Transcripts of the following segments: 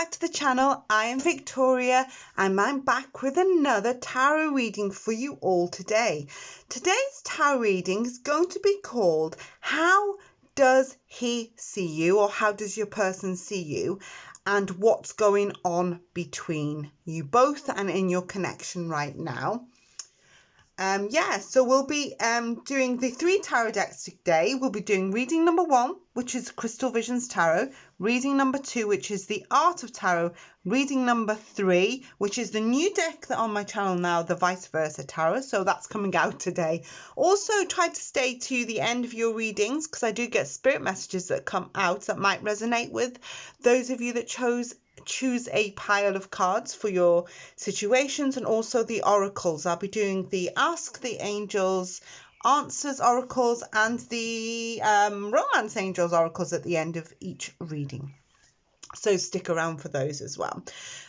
back to the channel. I am Victoria and I'm back with another tarot reading for you all today. Today's tarot reading is going to be called How Does He See You, or How Does Your Person See You, and what's going on between you both and in your connection right now. So we'll be doing the 3 tarot decks today. We'll be doing reading number 1, which is Crystal Visions Tarot, reading number 2, which is the Art of Tarot, reading number 3, which is the new deck that on my channel now, the Vice Versa Tarot. So that's coming out today. Also, try to stay to the end of your readings because I do get spirit messages that come out that might resonate with those of you that choose a pile of cards for your situations, and also the oracles. I'll be doing the Ask the Angels Answers oracles and the Romance Angels oracles at the end of each reading. So stick around for those as well.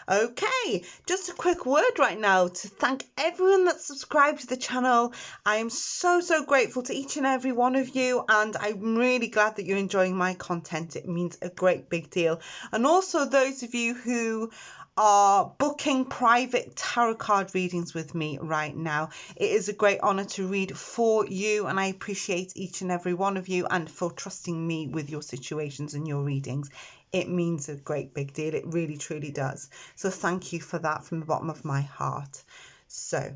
Okay, just a quick word right now to thank everyone that's subscribed to the channel. I am so grateful to each and every one of you, and I'm really glad that you're enjoying my content. It means a great big deal. And also those of you who are booking private tarot card readings with me right now. It is a great honor to read for you, and I appreciate each and every one of you and for trusting me with your situations and your readings. It means a great big deal. It really truly does. So thank you for that from the bottom of my heart. So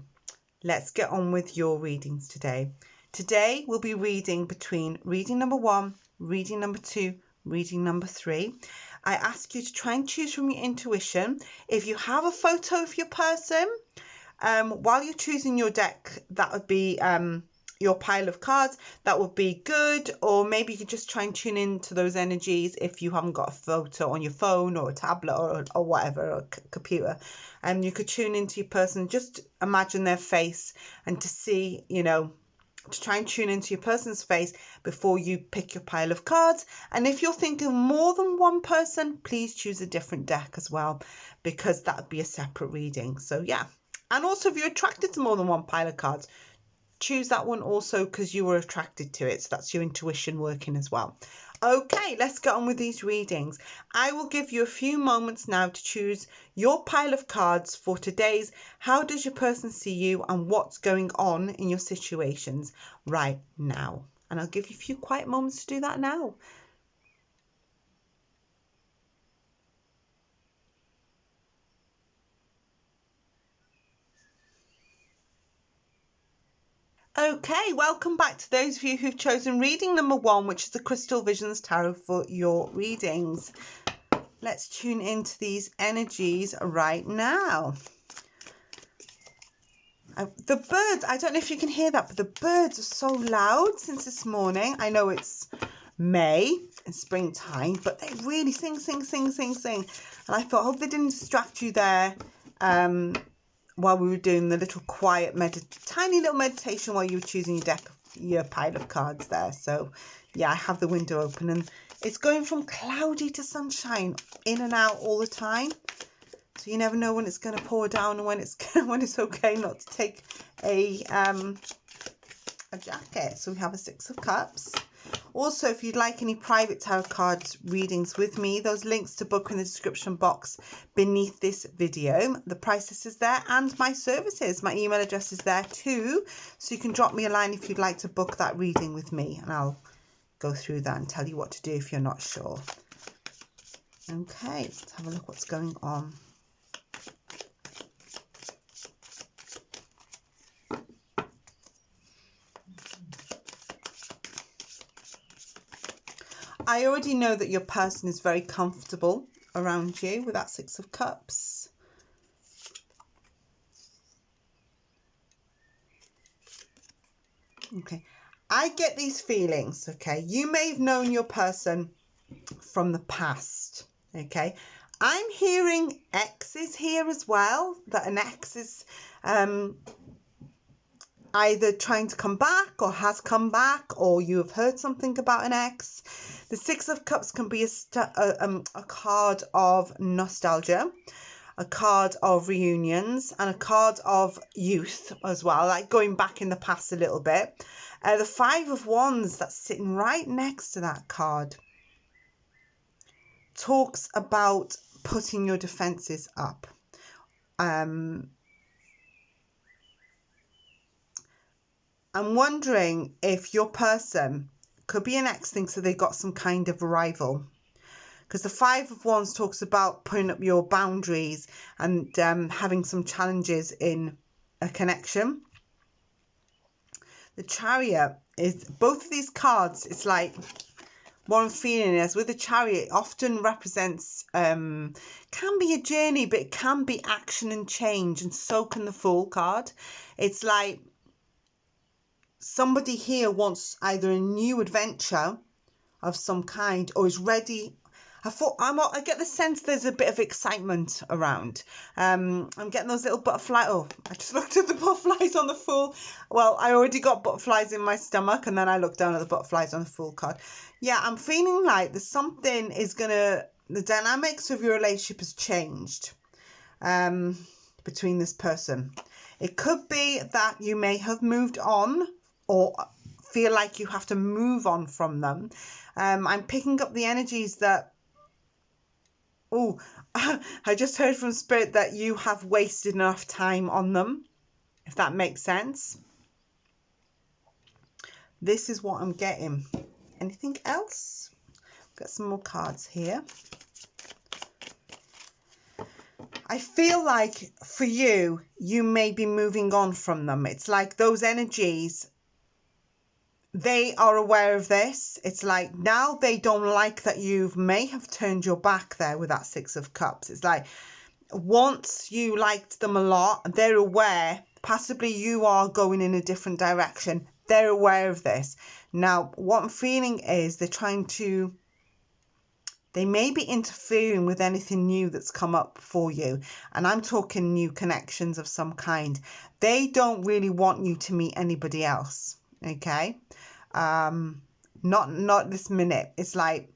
let's get on with your readings today. Today we'll be reading between reading number 1, reading number 2, reading number 3. I ask you to try and choose from your intuition. If you have a photo of your person, while you're choosing your deck, that would be your pile of cards, that would be good. Or maybe you could just try and tune into those energies if you haven't got a photo on your phone or a tablet or whatever, or a computer. And you could tune into your person, just imagine their face, and to see, to try and tune into your person's face before you pick your pile of cards. And if you're thinking more than one person, please choose a different deck as well, because that would be a separate reading. So yeah. And also, if you're attracted to more than one pile of cards, choose that one also because you were attracted to it. So that's your intuition working as well. Okay, let's get on with these readings. I will give you a few moments now to choose your pile of cards for today's How Does Your Person See You and what's going on in your situations right now. And I'll give you a few quiet moments to do that now. Okay, welcome back to those of you who've chosen reading number 1, which is the Crystal Visions Tarot for your readings. Let's tune into these energies right now. The birds, I don't know if you can hear that, but the birds are so loud since this morning. I know it's May and springtime, but they really sing. And I thought, I hope they didn't distract you there while we were doing the little quiet tiny little meditation while you were choosing your pile of cards there. So yeah, I have the window open and it's going from cloudy to sunshine, in and out all the time. So you never know when it's going to pour down and when it's okay not to take a jacket. So we have a 6 of Cups. Also, if you'd like any private tarot cards readings with me, those links to book in the description box beneath this video. The price list is there and my services. My email address is there too. So you can drop me a line if you'd like to book that reading with me, and I'll go through that and tell you what to do if you're not sure. Okay, let's have a look what's going on. I already know that your person is very comfortable around you with that 6 of Cups. Okay, I get these feelings, okay? You may have known your person from the past, okay? I'm hearing exes here as well, that an ex is either trying to come back or has come back, or you have heard something about an ex. The 6 of Cups can be a card of nostalgia, a card of reunions, and a card of youth as well, like going back in the past a little bit. The 5 of Wands that's sitting right next to that card talks about putting your defenses up. I'm wondering if your person could be an ex thing, so they got some kind of rival. Because the Five of Wands talks about putting up your boundaries and having some challenges in a connection. The Chariot is, both of these cards, it's like, what I'm feeling is with the Chariot, it often represents, can be a journey, but it can be action and change, and so can the Fool card. It's like somebody here wants either a new adventure of some kind or is ready. I get the sense there's a bit of excitement around. I'm getting those little butterflies. Oh, I just looked at the butterflies on the Fool. Well, I already got butterflies in my stomach, and then I looked down at the butterflies on the Fool card. Yeah, I'm feeling like there's something the dynamics of your relationship has changed between this person. It could be that you may have moved on or feel like you have to move on from them. I'm picking up the energies that, oh, I just heard from Spirit that you have wasted enough time on them, if that makes sense. This is what I'm getting. Anything else? Got some more cards here. I feel like for you, you may be moving on from them. It's like those energies, they are aware of this. It's like now they don't like that you may have turned your back there with that Six of Cups. It's like once you liked them a lot, they're aware, possibly you are going in a different direction. They're aware of this. Now, what I'm feeling is they may be interfering with anything new that's come up for you. And I'm talking new connections of some kind. They don't really want you to meet anybody else. Okay? Not this minute. It's like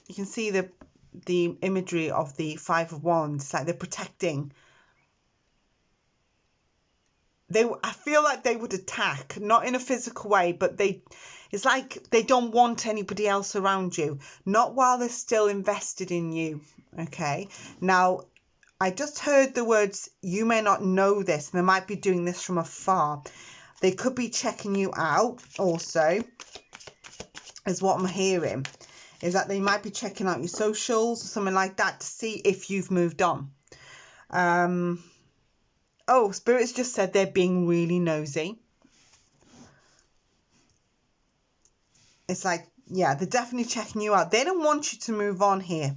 you can see the imagery of the Five of Wands. It's like they're protecting. I feel like they would attack, not in a physical way, but it's like they don't want anybody else around you, not while they're still invested in you. Okay, now I just heard the words, you may not know this, and they might be doing this from afar. They could be checking you out also, is what I'm hearing, is that they might be checking out your socials or something like that to see if you've moved on. Oh, Spirit's just said they're being really nosy. It's like, yeah, they're definitely checking you out. They don't want you to move on here.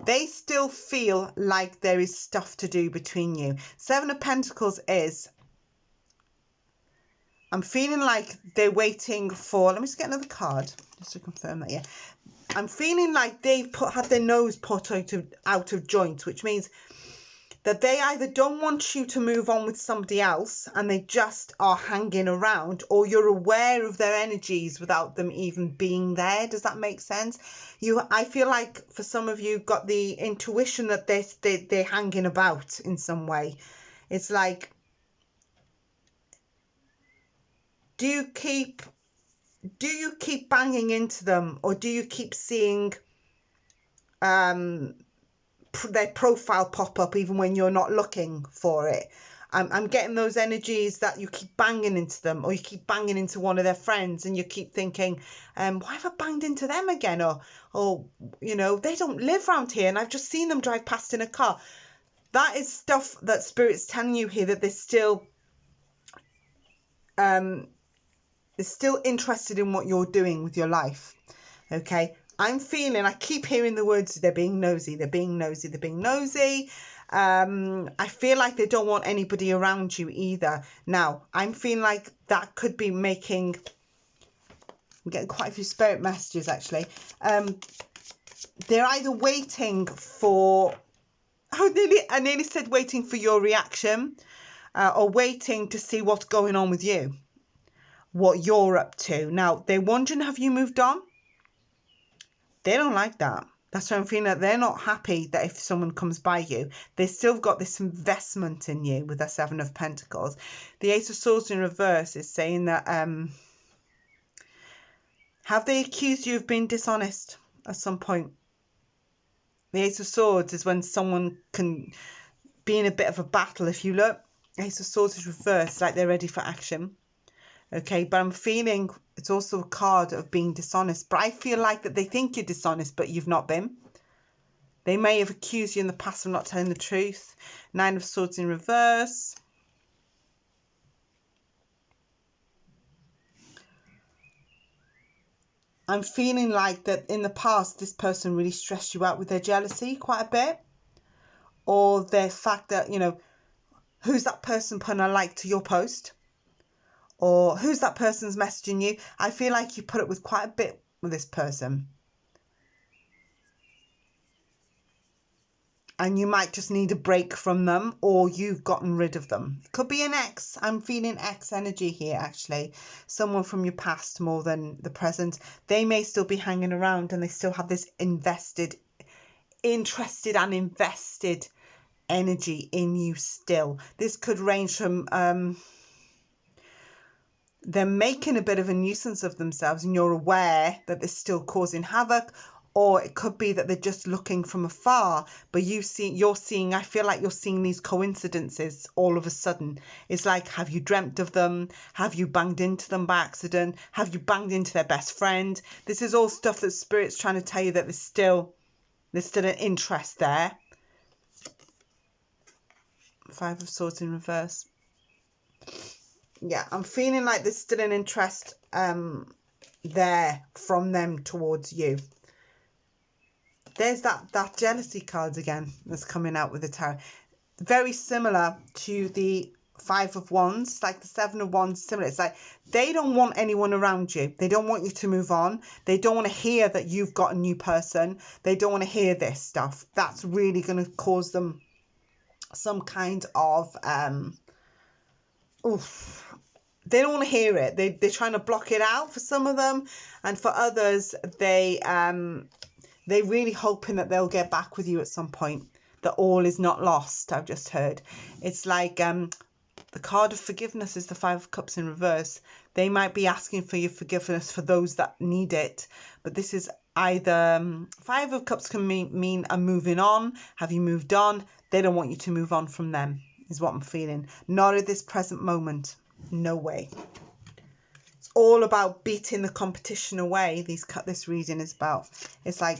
They still feel like there is stuff to do between you. Seven of Pentacles is, I'm feeling like they're waiting for, let me just get another card just to confirm that, yeah. I'm feeling like they've had their nose put out of joint, which means that they either don't want you to move on with somebody else and they just are hanging around, or you're aware of their energies without them even being there. Does that make sense? I feel like for some of you got the intuition that they're hanging about in some way. It's like, do you keep banging into them, or do you keep seeing their profile pop up even when you're not looking for it? I'm getting those energies that you keep banging into them, or you keep banging into one of their friends and you keep thinking, why have I banged into them again? Or you know, they don't live around here and I've just seen them drive past in a car. That is stuff that Spirit's telling you here, that they're still interested in what you're doing with your life. Okay, I'm feeling, I keep hearing the words, they're being nosy, they're being nosy, they're being nosy. I feel like they don't want anybody around you either. Now, I'm feeling like that could be making, I'm getting quite a few spirit messages actually. They're either waiting for, I nearly said waiting for your reaction, or waiting to see what's going on with you, what you're up to. Now, they're wondering, have you moved on? They don't like that. That's why I'm feeling that they're not happy that if someone comes by you, they've still got this investment in you with the Seven of Pentacles. The Ace of Swords in reverse is saying that, have they accused you of being dishonest at some point? The Ace of Swords is when someone can be in a bit of a battle. If you look, Ace of Swords is reversed, like they're ready for action. Okay, but I'm feeling it's also a card of being dishonest. But I feel like that they think you're dishonest, but you've not been. They may have accused you in the past of not telling the truth. Nine of Swords in reverse. I'm feeling like that in the past, this person really stressed you out with their jealousy quite a bit. Or their fact that, you know, who's that person putting a like to your post? Or who's that person's messaging you? I feel like you put it with quite a bit with this person. And you might just need a break from them, or you've gotten rid of them. Could be an ex. I'm feeling ex energy here, actually. Someone from your past more than the present. They may still be hanging around and they still have this interested and invested energy in you still. This could range from they're making a bit of a nuisance of themselves and you're aware that they're still causing havoc, or it could be that they're just looking from afar, but you're seeing, I feel like you're seeing these coincidences all of a sudden. It's like, have you dreamt of them? Have you banged into them by accident? Have you banged into their best friend? This is all stuff that Spirit's trying to tell you that there's still an interest there. Five of Swords in reverse. Yeah, I'm feeling like there's still an interest there from them towards you. There's that jealousy card again that's coming out with the tarot. Very similar to the Five of Wands, like the Seven of Wands, similar. It's like they don't want anyone around you. They don't want you to move on. They don't want to hear that you've got a new person. They don't want to hear this stuff. That's really going to cause them some kind of they don't want to hear it. They're trying to block it out for some of them, and for others they're really hoping that they'll get back with you at some point, that all is not lost. I've just heard. It's like the card of forgiveness is the Five of Cups in reverse. They might be asking for your forgiveness for those that need it, but this is either Five of Cups can mean I'm moving on. Have you moved on? They don't want you to move on from them, is what I'm feeling. Not at this present moment. No way. It's all about beating the competition away. This reading is about. It's like,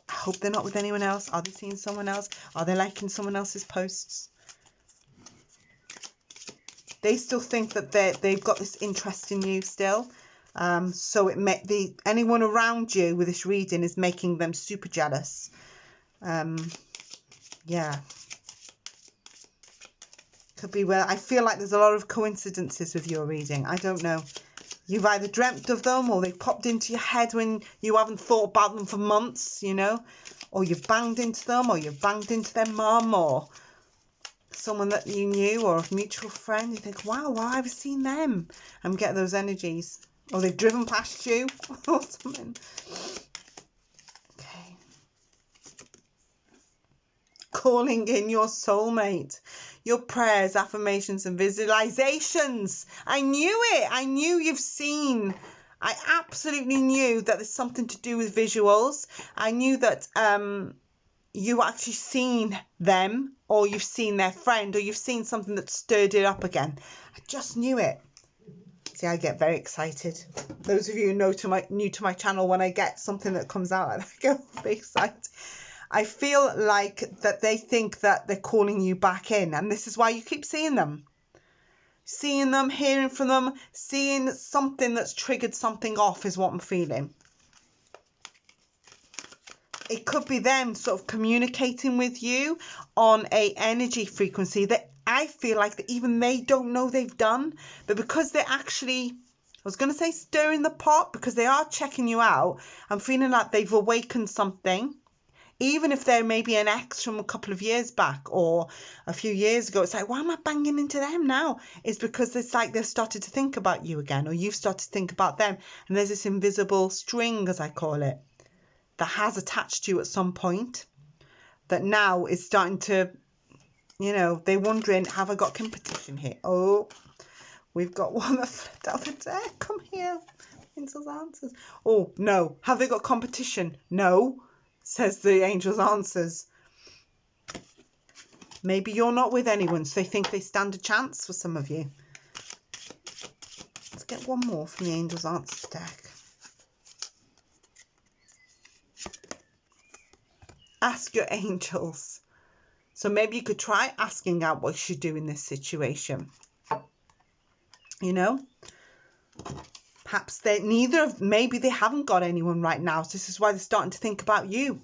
I hope they're not with anyone else. Are they seeing someone else? Are they liking someone else's posts? They still think that they've got this interest in you still. So anyone around you with this reading is making them super jealous. Yeah. Could be where I feel like there's a lot of coincidences with your reading. I don't know. You've either dreamt of them, or they've popped into your head when you haven't thought about them for months, you know, or you've banged into them, or you've banged into their mum, or someone that you knew, or a mutual friend. You think, wow, I've seen them. I'm getting those energies. Or they've driven past you or something. Okay. Calling in your soulmate. Your prayers, affirmations and visualizations. I knew it. I knew you've seen. I absolutely knew that there's something to do with visuals. I knew that you actually seen them, or you've seen their friend, or you've seen something that stirred it up again. I just knew it. See, I get very excited. Those of you who new to my channel, when I get something that comes out, I get very excited. I feel like that they think that they're calling you back in, and this is why you keep seeing them. Seeing them, hearing from them, seeing something that's triggered something off is what I'm feeling. It could be them sort of communicating with you on a energy frequency that I feel like that even they don't know they've done, but because they're actually, I was going to say stirring the pot, because they are checking you out, I'm feeling like they've awakened something. Even if they're maybe an ex from a couple of years back or a few years ago, it's like, why am I banging into them now? It's because it's like they've started to think about you again, or you've started to think about them. And there's this invisible string, as I call it, that has attached to you at some point, that now is starting to, you know, they're wondering, have I got competition here? Oh, we've got one that flipped out the deck. Come here. Answers. Oh, no. Have they got competition? No. says the angel's answers. Maybe you're not with anyone, so they think they stand a chance for some of you. Let's get one more from the angel's answers deck. Ask your angels. So maybe you could try asking out what you should do in this situation. You know, perhaps maybe they haven't got anyone right now. So this is why they're starting to think about you.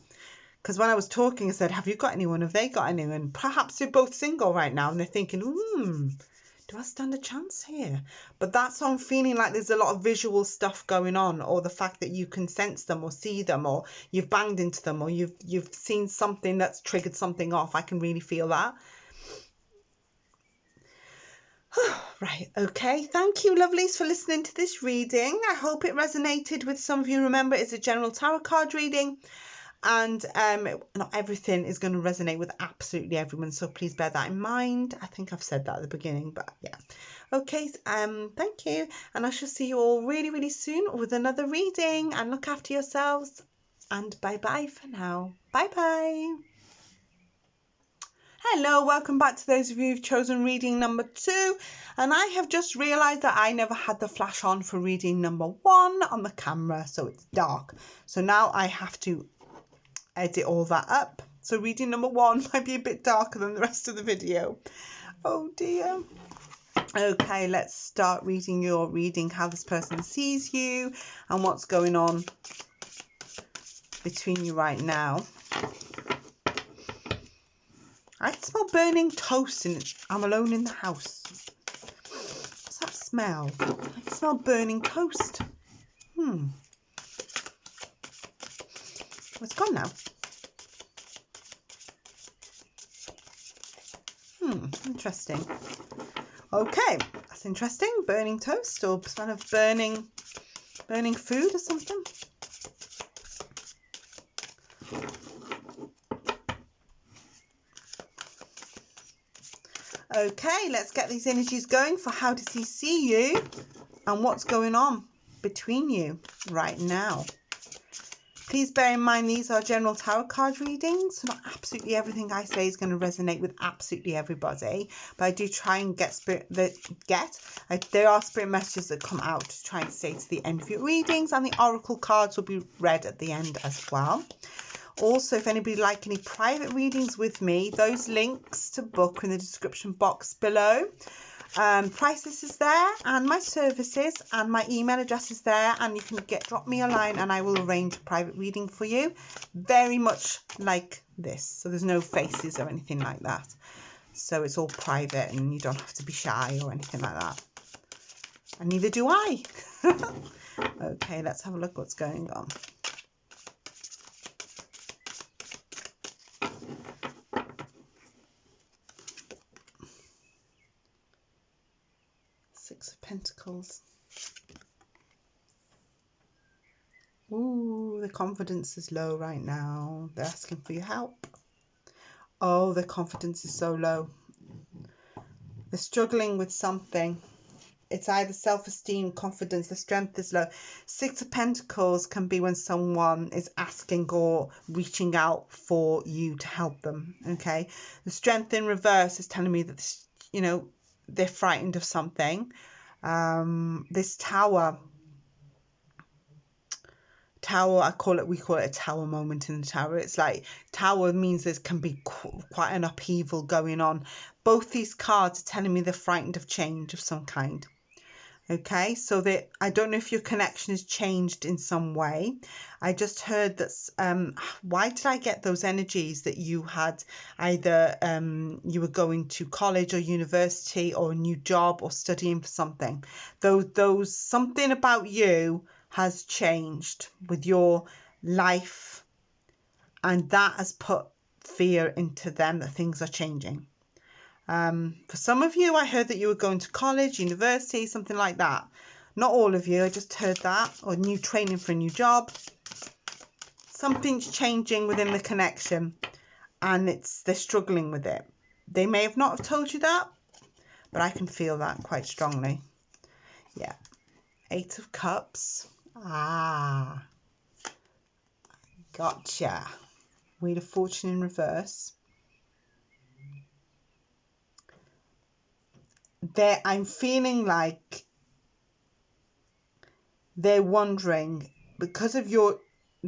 Because when I was talking, I said, have you got anyone? Have they got anyone? Perhaps they're both single right now and they're thinking, do I stand a chance here? But that's what I'm feeling like. There's a lot of visual stuff going on, or the fact that you can sense them or see them, or you've banged into them, or you've seen something that's triggered something off. I can really feel that. Right, okay. Thank you, lovelies, for listening to this reading. I hope it resonated with some of you. Remember, it's a general tarot card reading. And not everything is going to resonate with absolutely everyone, so please bear that in mind. I think I've said that at the beginning, but yeah. Okay, thank you, and I shall see you all really, really soon with another reading, and look after yourselves, and bye-bye for now. Bye-bye. Hello, welcome back to those of you who've chosen reading number 2, and I have just realised that I never had the flash on for reading number 1 on the camera, so it's dark. So now I have to edit all that up, so reading number 1 might be a bit darker than the rest of the video. Oh dear. Okay, let's start reading your reading, how this person sees you and what's going on between you right now. I can smell burning toast and I'm alone in the house. What's that smell? I can smell burning toast. It's gone now. Interesting. Okay, that's interesting. Burning toast or smell of burning food or something. Okay, let's get these energies going for how does he see you and what's going on between you right now. Please bear in mind these are general tarot card readings, so not absolutely everything I say is going to resonate with absolutely everybody, but I do try and there are spirit messages that come out to try and stay to the end of your readings, and the oracle cards will be read at the end as well. Also, if anybody would like any private readings with me, those links to book are in the description box below. Prices is there, and my services, and my email address is there, and you can drop me a line and I will arrange a private reading for you, very much like this. So there's no faces or anything like that, so it's all private and you don't have to be shy or anything like that, and neither do I. Okay, let's have a look what's going on. Six of Pentacles. Ooh, the confidence is low right now. They're asking for your help. Oh, their confidence is so low. They're struggling with something. It's either self-esteem, confidence, the strength is low. Six of Pentacles can be when someone is asking or reaching out for you to help them. Okay. The strength in reverse is telling me that this, they're frightened of something. This tower, we call it a tower moment in the tower. It's like tower means there can be quite an upheaval going on. Both these cards are telling me they're frightened of change of some kind. Okay, so I don't know if your connection has changed in some way. I just heard that, why did I get those energies that you had either you were going to college or university or a new job or studying for something. Those something about you has changed with your life, and that has put fear into them that things are changing. For some of you, I heard that you were going to college, university, something like that. Not all of you, I just heard that. Or new training for a new job. Something's changing within the connection, and they're struggling with it. They may have not have told you that, but I can feel that quite strongly. Yeah. 8 of Cups. Ah. Gotcha. Wheel of Fortune in reverse. I'm feeling like they're wondering, because of your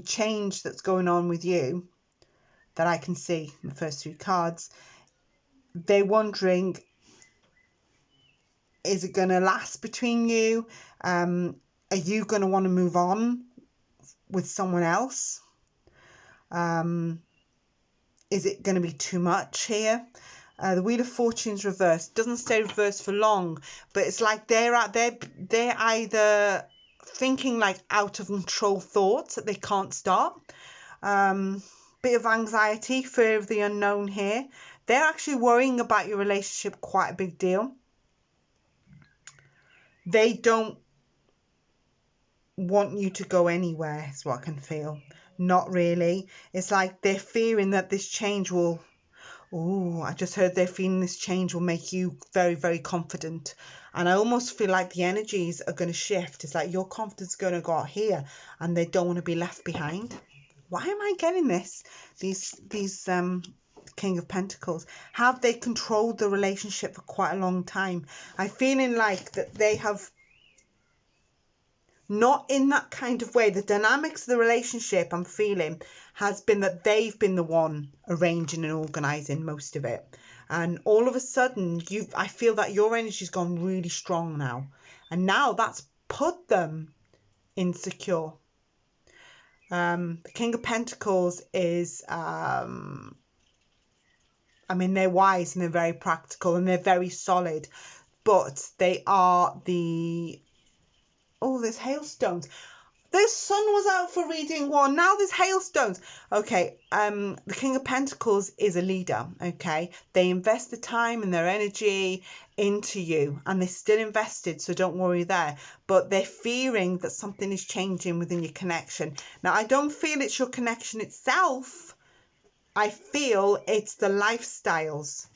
change that's going on with you, that I can see in the first 3 cards, they're wondering, is it going to last between you? Are you going to want to move on with someone else? Is it going to be too much here? The Wheel of Fortune's reversed. Doesn't stay reversed for long, but it's like they're either thinking like out of control thoughts that they can't stop. Bit of anxiety, fear of the unknown here. They're actually worrying about your relationship quite a big deal. They don't want you to go anywhere, is what I can feel. Not really. It's like they're fearing that this change will... Oh, I just heard they're feeling this change will make you very, very confident. And I almost feel like the energies are going to shift. It's like your confidence is going to go out here and they don't want to be left behind. Why am I getting this? These King of Pentacles. Have they controlled the relationship for quite a long time? I'm feeling like that they have... Not in that kind of way. The dynamics of the relationship I'm feeling has been that they've been the one arranging and organising most of it. And all of a sudden, I feel that your energy's gone really strong now. And now that's put them insecure. The King of Pentacles is... I mean, they're wise and they're very practical and they're very solid. But they are the... Oh, there's hailstones. The sun was out for reading 1. Now there's hailstones. Okay, the King of Pentacles is a leader, okay? They invest the time and their energy into you and they're still invested, so don't worry there. But they're fearing that something is changing within your connection. Now, I don't feel it's your connection itself. I feel it's the lifestyles.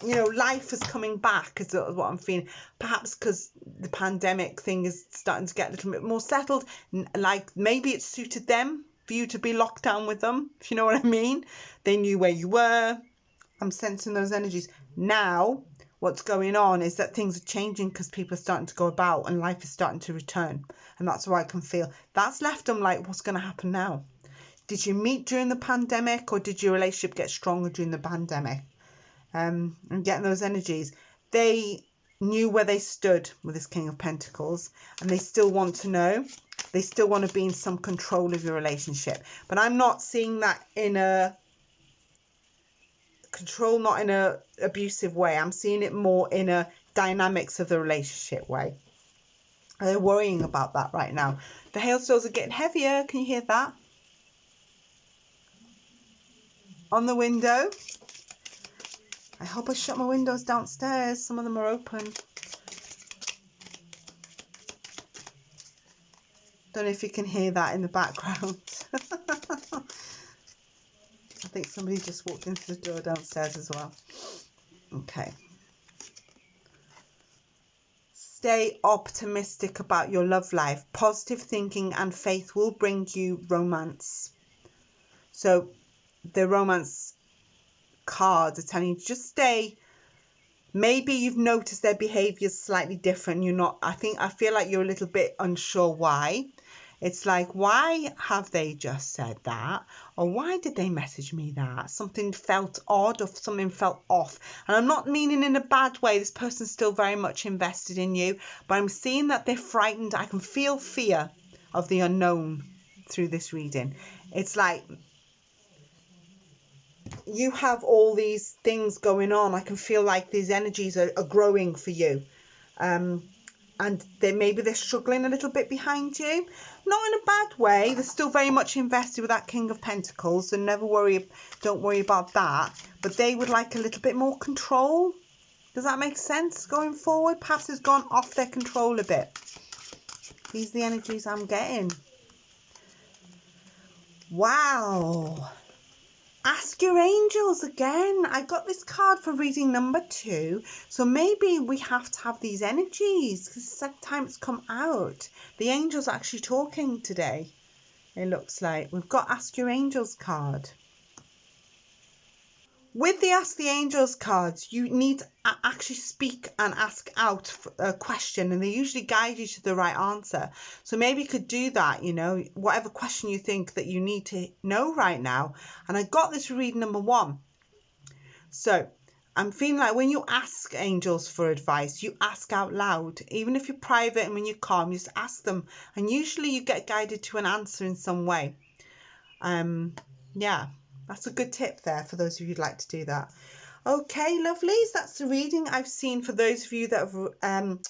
Life is coming back is what I'm feeling. Perhaps because the pandemic thing is starting to get a little bit more settled. Like maybe it suited them for you to be locked down with them, if you know what I mean. They knew where you were. I'm sensing those energies. Now, what's going on is that things are changing because people are starting to go about and life is starting to return. And that's why I can feel that's left them like, what's going to happen now? Did you meet during the pandemic or did your relationship get stronger during the pandemic? And getting those energies. They knew where they stood with this King of Pentacles and they still want to know. They still want to be in some control of your relationship. But I'm not seeing that in a control, not in a abusive way. I'm seeing it more in a dynamics of the relationship way. They're worrying about that right now. The hailstones are getting heavier. Can you hear that? On the window. I hope I shut my windows downstairs. Some of them are open. Don't know if you can hear that in the background. I think somebody just walked into the door downstairs as well. Okay. Stay optimistic about your love life. Positive thinking and faith will bring you romance. So the romance cards are telling you to just stay. Maybe you've noticed their behavior is slightly different. I feel like you're a little bit unsure why. It's like, why have they just said that? Or why did they message me that? Something felt odd or something felt off. And I'm not meaning in a bad way. This person's still very much invested in you. But I'm seeing that they're frightened. I can feel fear of the unknown through this reading. It's like you have all these things going on. I can feel like these energies are growing for you. And maybe they're struggling a little bit behind you. Not in a bad way. They're still very much invested with that King of Pentacles. So don't worry about that. But they would like a little bit more control. Does that make sense going forward? Perhaps it's gone off their control a bit. These are the energies I'm getting. Wow. Ask your angels again. I got this card for reading number 2. So maybe we have to have these energies because it's the second time it's come out. The angels are actually talking today. It looks like we've got Ask Your Angels card. With the Ask the Angels cards, you need to actually speak and ask out a question, and they usually guide you to the right answer. So maybe you could do that, you know, whatever question you think that you need to know right now. And I got this read number 1. So I'm feeling like when you ask angels for advice, you ask out loud. Even if you're private and when you're calm, you just ask them. And usually you get guided to an answer in some way. Yeah, that's a good tip there for those of you who'd like to do that. Okay, lovelies, that's the reading I've seen for those of you that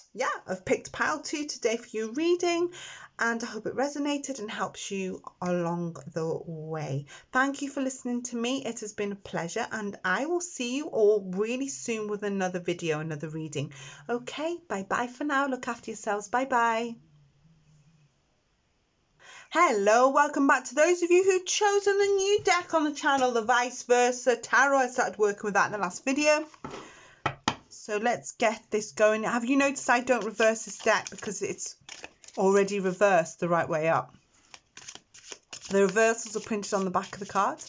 have picked pile 2 today for your reading, and I hope it resonated and helps you along the way. Thank you for listening to me. It has been a pleasure, and I will see you all really soon with another video, another reading. Okay, bye-bye for now. Look after yourselves. Bye-bye. Hello, welcome back to those of you who've chosen the new deck on the channel, the Vice Versa Tarot. I started working with that in the last video. So let's get this going. Have you noticed I don't reverse this deck because it's already reversed the right way up? The reversals are printed on the back of the card.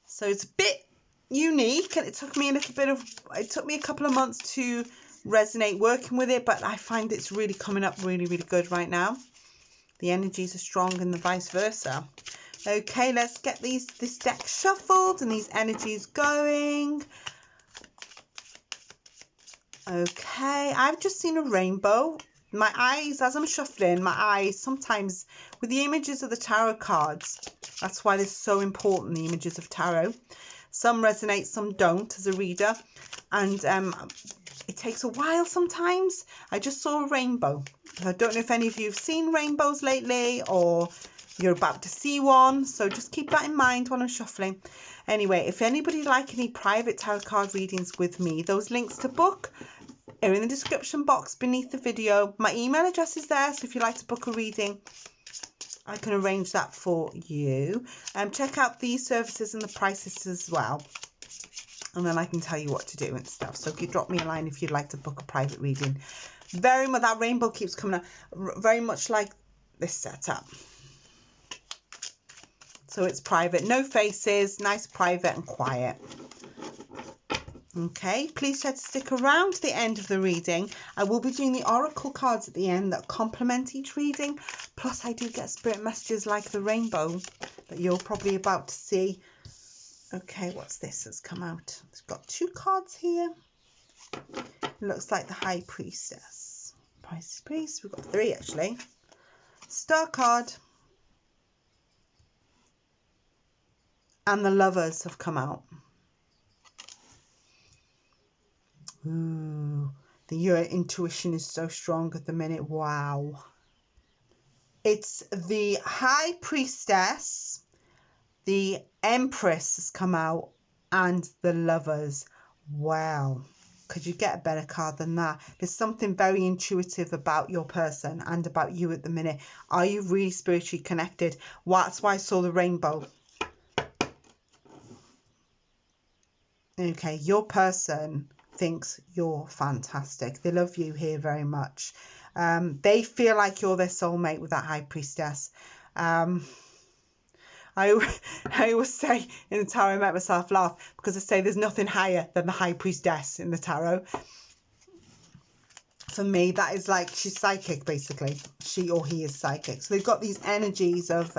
So it's a bit unique, and it took me a couple of months to resonate working with it, but I find it's really coming up really, really good right now. The energies are strong and the vice versa. Okay, let's get this deck shuffled and these energies going. Okay, I've just seen a rainbow. My eyes, as I'm shuffling, my eyes sometimes with the images of the tarot cards. That's why they're so important, the images of tarot. Some resonate, some don't as a reader. And it takes a while sometimes. I just saw a rainbow. I don't know if any of you have seen rainbows lately or you're about to see one. So just keep that in mind when I'm shuffling. Anyway, if anybody like any private tarot card readings with me, those links to book are in the description box beneath the video. My email address is there, so if you'd like to book a reading, I can arrange that for you. Check out these services and the prices as well. And then I can tell you what to do and stuff. So if you drop me a line if you'd like to book a private reading. Very much, that rainbow keeps coming up, very much like this setup. So it's private, no faces, nice, private and quiet. Okay, please try to stick around to the end of the reading. I will be doing the oracle cards at the end that complement each reading. Plus I do get spirit messages like the rainbow that you're probably about to see. Okay, what's this that's come out? It's got 2 cards here. It looks like the High Priestess. Priest. We've got 3 actually. Star card. And the Lovers have come out. Ooh, your intuition is so strong at the minute. Wow. It's the High Priestess, the Empress has come out, and the Lovers. Wow. Could you get a better card than that? There's something very intuitive about your person and about you at the minute. Are you really spiritually connected? Well, that's why I saw the rainbow. Okay, your person thinks you're fantastic. They love you here very much. They feel like you're their soulmate with that High Priestess. I always say in the tarot, I make myself laugh because I say there's nothing higher than the High Priestess in the tarot. For me, that is like, she's psychic basically. She or he is psychic. So they've got these energies of,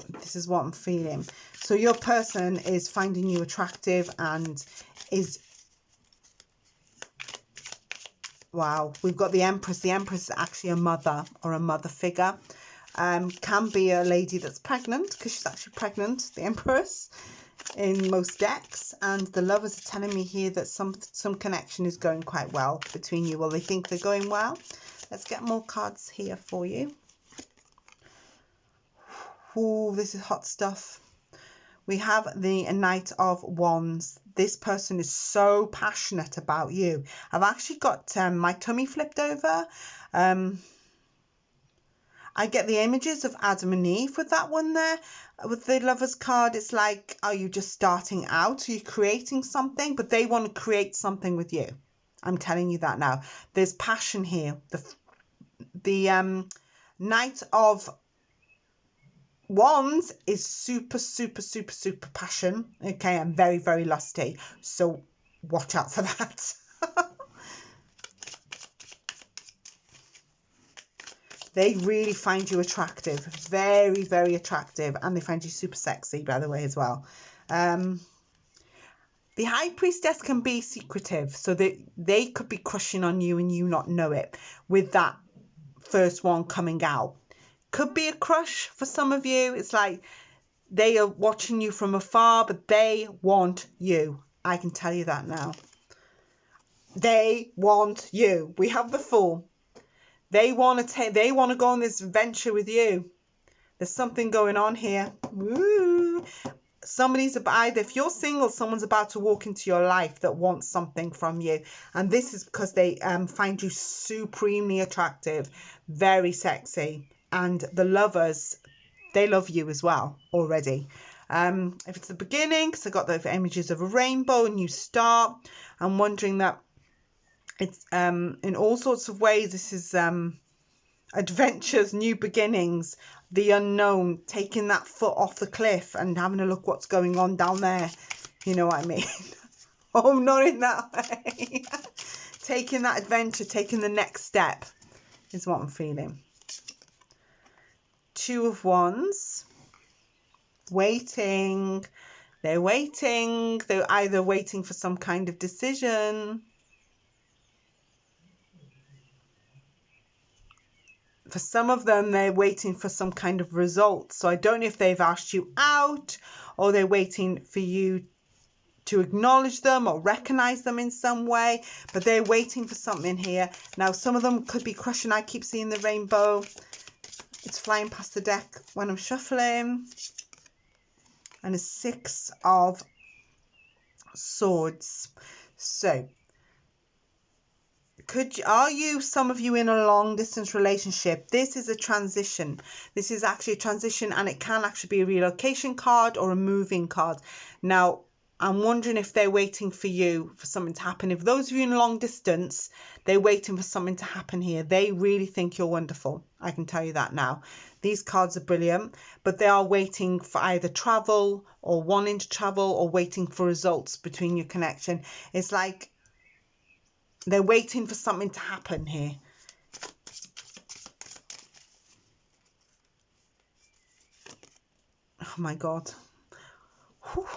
this is what I'm feeling. So your person is finding you attractive and is, wow, we've got the Empress. The Empress is actually a mother or a mother figure. Can be a lady that's pregnant because she's actually pregnant, the Empress, in most decks. And the Lovers are telling me here that some connection is going quite well between you. Well, they think they're going well. Let's get more cards here for you. Oh, this is hot stuff. We have the Knight of Wands. This person is so passionate about you. I've actually got my tummy flipped over. I get the images of Adam and Eve with that one there. With the Lovers card, it's like, are you just starting out? Are you creating something? But they want to create something with you. I'm telling you that now. There's passion here. The Knight of Wands is super, super, super, super passion. Okay, and very, very lusty. So watch out for that. They really find you attractive. Very, very attractive. And they find you super sexy, by the way, as well. The High Priestess can be secretive, so they could be crushing on you and you not know it with that first one coming out. Could be a crush for some of you. It's like they are watching you from afar, but they want you. I can tell you that now. They want you. We have the Fool. They want to go on this venture with you. There's something going on here. Woo. Somebody's either, if you're single, someone's about to walk into your life that wants something from you, and this is because they find you supremely attractive, very sexy, and the lovers, they love you as well already. If it's the beginning, because I got the images of a rainbow, a new start, I'm wondering that it's in all sorts of ways. This is adventures, new beginnings, the unknown, taking that foot off the cliff and having a look what's going on down there. You know what I mean? Oh, not in that way. Taking that adventure, taking the next step is what I'm feeling. Two of Wands. Waiting. They're waiting. They're either waiting for some kind of decision. For some of them, they're waiting for some kind of result. So I don't know if they've asked you out or they're waiting for you to acknowledge them or recognize them in some way. But they're waiting for something here. Now, some of them could be crushing. I keep seeing the rainbow. It's flying past the deck when I'm shuffling. And a Six of Swords. So are you, some of you, in a long distance relationship? This is a transition. This is actually a transition, and it can actually be a relocation card or a moving card. Now, I'm wondering if they're waiting for you, for something to happen. If those of you in long distance, they're waiting for something to happen here. They really think you're wonderful. I can tell you that now. These cards are brilliant, but they are waiting for either travel or wanting to travel or waiting for results between your connection. It's like they're waiting for something to happen here. Oh my God. Whew.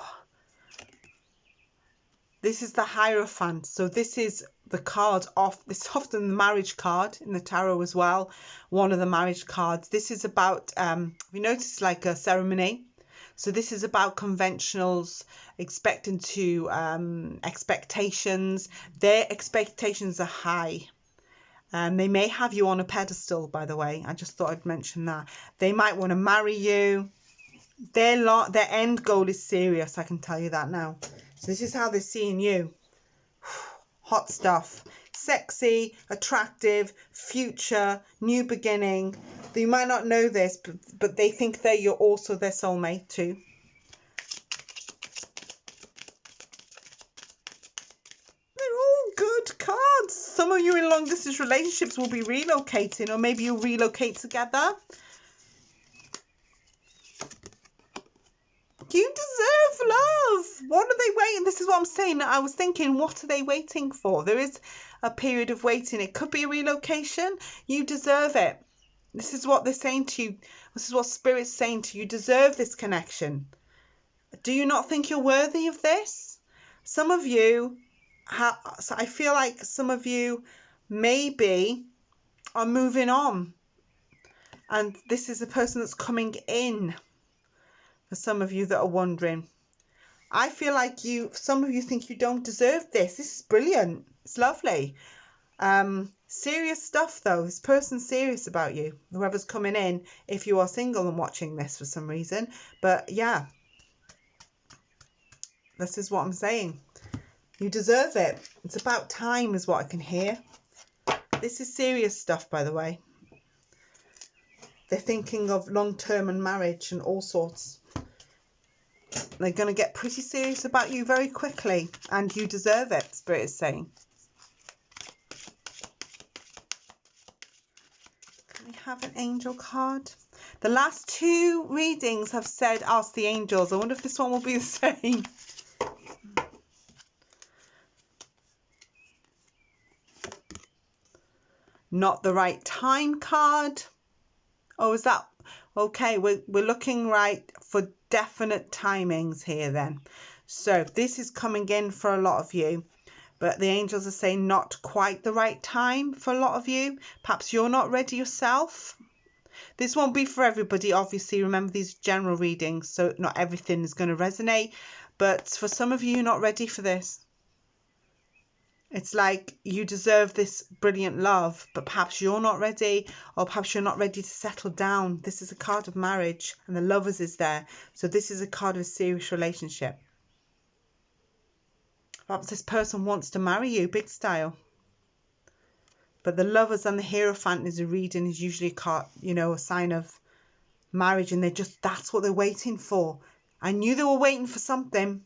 This is the Hierophant. So this is the card off. This is often the marriage card in the tarot as well. One of the marriage cards. This is about, you notice, like a ceremony. So this is about conventionals, expecting to, expectations. Their expectations are high. They may have you on a pedestal, by the way. I just thought I'd mention that. They might want to marry you. Their end goal is serious, I can tell you that now. So this is how they're seeing you. Hot stuff. Sexy, attractive, future, new beginning. You might not know this, but they think that you're also their soulmate too. They're all good cards. Some of you in long distance relationships will be relocating, or maybe you'll relocate together. You deserve love. What are they waiting? This is what I'm saying. I was thinking, what are they waiting for? There is a period of waiting. It could be a relocation. You deserve it. This is what they're saying to you. This is what Spirit's saying to you. You deserve this connection. Do you not think you're worthy of this? Some of you, so I feel like some of you maybe are moving on. And this is the person that's coming in. For some of you that are wondering, I feel like some of you think you don't deserve this. This is brilliant. It's lovely. Serious stuff though. This person's serious about you, whoever's coming in, if you are single and watching this for some reason. But yeah, this is what I'm saying. You deserve it. It's about time is what I can hear. This is serious stuff, by the way. They're thinking of long-term and marriage and all sorts. They're going to get pretty serious about you very quickly, and you deserve it, Spirit is saying. Can we have an angel card? The last two readings have said, ask the angels. I wonder if this one will be the same. Not the right time card. Oh, is that okay? We're looking right for definite timings here then. So this is coming in for a lot of you, but the angels are saying not quite the right time for a lot of you. Perhaps you're not ready yourself. This won't be for everybody, obviously. Remember, these general readings, so not everything is going to resonate. But for some of you, you're not ready for this. It's like you deserve this brilliant love, but perhaps you're not ready, or perhaps you're not ready to settle down. This is a card of marriage, and the Lovers is there. So this is a card of a serious relationship. Perhaps this person wants to marry you, big style. But the Lovers and the Hierophant is a reading, is usually a card, a sign of marriage, and that's what they're waiting for. I knew they were waiting for something.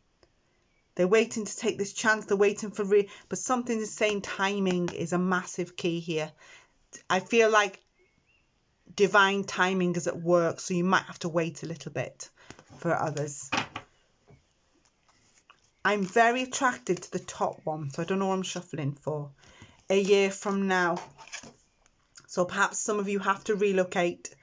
They're waiting to take this chance. They're waiting for but something is saying timing is a massive key here. I feel like divine timing is at work, so you might have to wait a little bit for others. I'm very attracted to the top one, so I don't know what I'm shuffling for. A year from now. So perhaps some of you have to relocate,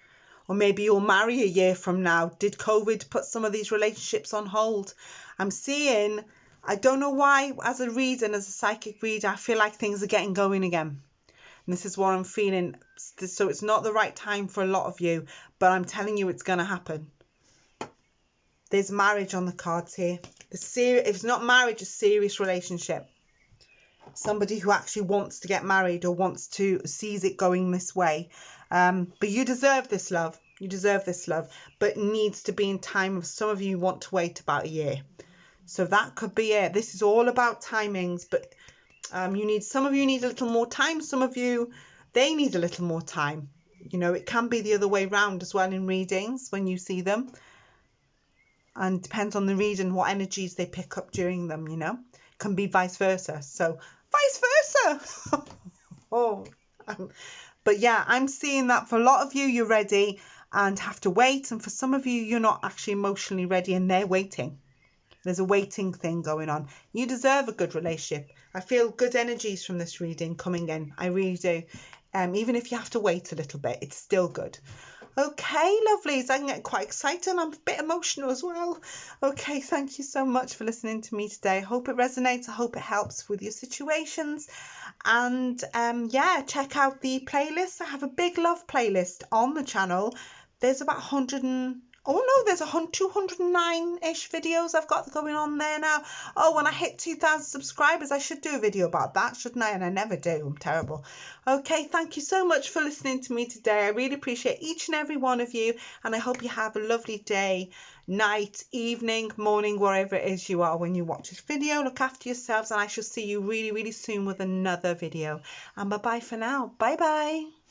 or maybe you'll marry a year from now. Did COVID put some of these relationships on hold? I'm seeing, I don't know why, as a reader, as a psychic reader, I feel like things are getting going again. And this is what I'm feeling. So it's not the right time for a lot of you, but I'm telling you it's going to happen. There's marriage on the cards here. If it's not marriage, a serious relationship. Somebody who actually wants to get married or sees it going this way. But you deserve this love. You deserve this love. But it needs to be in time. Some of you want to wait about a year. So that could be it. This is all about timings. But some of you need a little more time. Some of you, they need a little more time. It can be the other way around as well in readings when you see them. And depends on the reading, what energies they pick up during them, Can be vice versa. So vice versa. But yeah, I'm seeing that for a lot of you, you're ready and have to wait. And for some of you, you're not actually emotionally ready and they're waiting. There's a waiting thing going on. You deserve a good relationship. I feel good energies from this reading coming in. I really do. Even if you have to wait a little bit, it's still good. Okay, lovelies, I can get quite excited. I'm a bit emotional as well. Okay, thank you so much for listening to me today. I hope it resonates. I hope it helps with your situations. And yeah, check out the playlist. I have a big love playlist on the channel. There's about 209-ish videos I've got going on there now. Oh, when I hit 2,000 subscribers, I should do a video about that, shouldn't I? And I never do. I'm terrible. Okay, thank you so much for listening to me today. I really appreciate each and every one of you. And I hope you have a lovely day, night, evening, morning, wherever it is you are when you watch this video. Look after yourselves, and I shall see you really, really soon with another video. And bye-bye for now. Bye-bye.